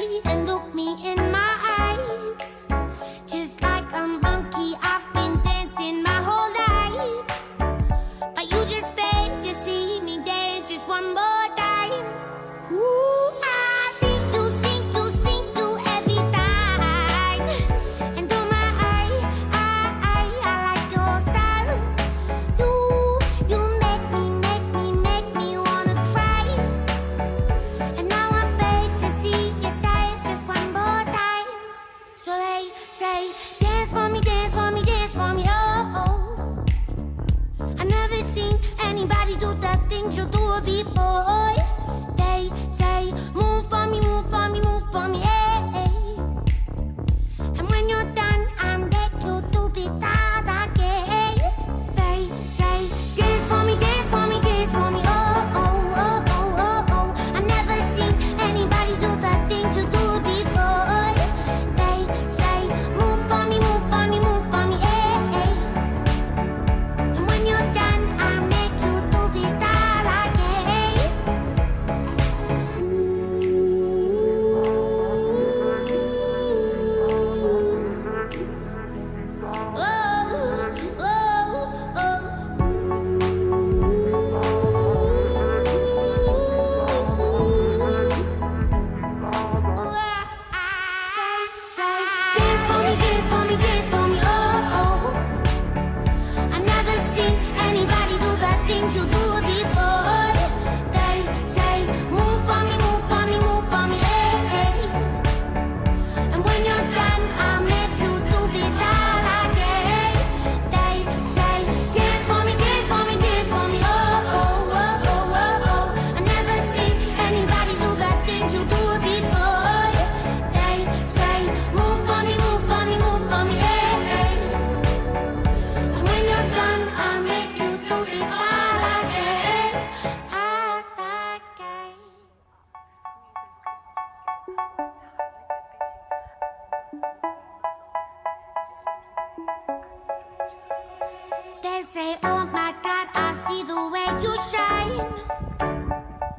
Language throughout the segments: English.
day and look me in my eyes. Just like a monkey, I've been dancing my whole life. But you just beg to see me dance just one more time. Ooh, I see you, see you, see you every time. And oh my, I like your style. You make me wanna cry. And now I beg to see you dance just one more time. So they say, dance for me, dance for me, dance for me, oh, oh. I never seen anybody do the things you do before. They say, move for me, move for me, move for me, hey, hey. And when you're done, I beg you to be that again. They say, dance for me, dance for me, dance for me, oh, oh, oh, oh, oh, oh. I never seen anybody do the things you do before. They say, move for me, move for me, move for me, hey, hey. And when you're done, I make you do it all again. Dance for me, dance for me, dance for me, oh, oh. I never seen anybody do the things you do before. They say, move for me, move for me, move for me, hey, hey. And when you're done, I'll make you do it all again. They say, dance for me, dance for me, dance for me, oh, oh, oh, oh, oh, oh. I never seen anybody do the things you do before. They say, move for me, move for me, move for me, hey, hey. And when you're done, I'll make you do it all again, all again. They say, oh my God, I see the way you shine.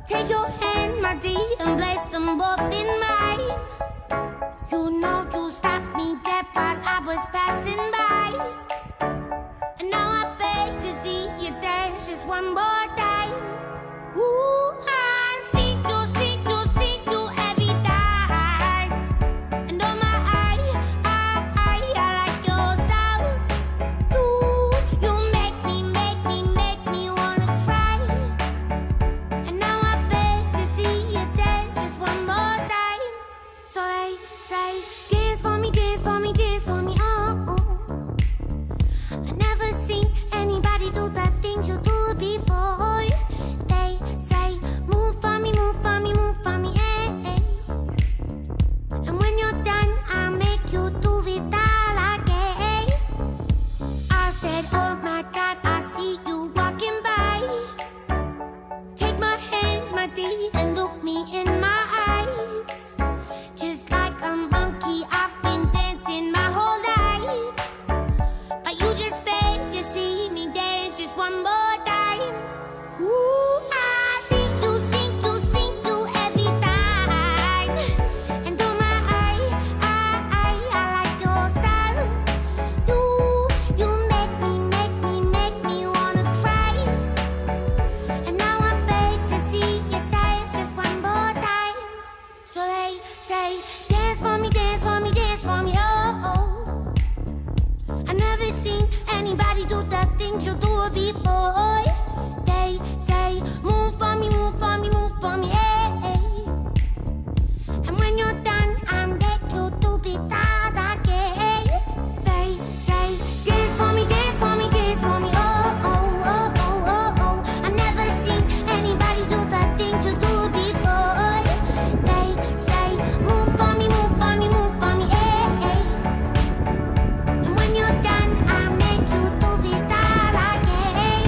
Take your hand, my dear, and place them both in mine. You know you stopped me dead while I was passing by. And now I beg to see you dance just one more time. Ooh, I see you, see you, see you every time. And oh my, I like your style. You make me wanna cry. And now I beg to see you dance just one more time. So they say, dance for me, dance for me, dance for me, oh, oh. I never seen anybody do the things you do before. They say, move for me, move for me, move for me, hey, hey. And when you're done, I'll make you do it all again. I said, oh my God, I see you walking by. Take my hands, my dear, and look me in my eyes. Just like a monkey, I've been dancing my whole life. But you just beg to see me dance just one more time. Ooh, I see you, see you, see you every time. And oh my, I like your style. You make me wanna cry. And now I beg to see you dance just one more time. So they say, dance for me, dance for me, dance for me, oh, oh. I never seen anybody do the things you do before. They say, move for me, move for me, move for me, hey, hey. And when you're done, I beg you to be that again. They say, dance for me, dance for me, dance for me, oh, oh, oh, oh, oh, oh. I never seen anybody do the things you do before. They say, move for me, move for me, move for me, hey, hey. And when you're done, I make you do it all again.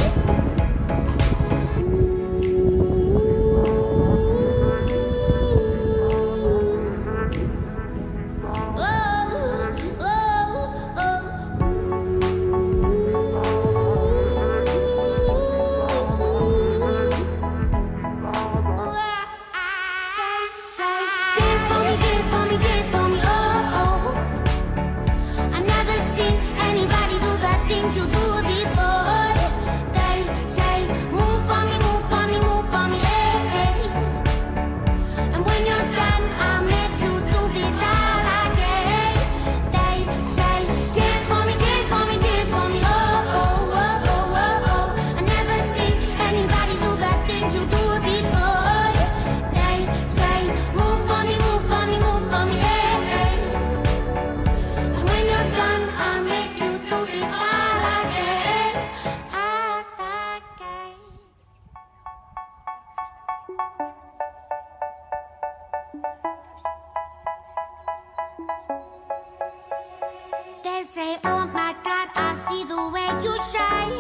shine.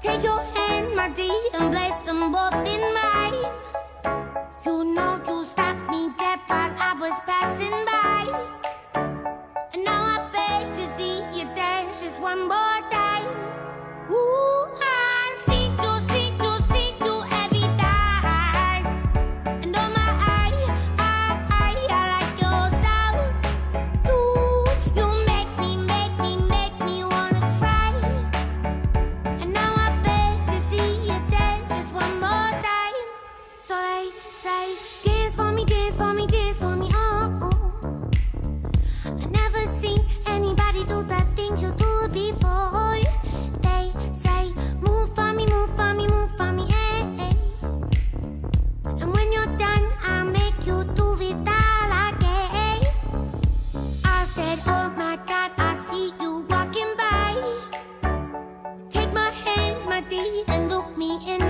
Take your hand, my dear, and place them both in mine. You know you stopped me dead while I was passing by. And now I beg to see you dance just one more time. Ooh, I see you every time. And oh my, I like your style. You make me wanna cry. And now I beg to see you dance just one more time. So they say, dance for me, dance for me, dance for me, oh, oh. I never seen anybody do the things you do before. They say, move for me, move for me, move for me, eh, eh. And when you're done, I'll make you do it all again. I said, oh my God, I see you walking by. Take my hands, my dear, and look me in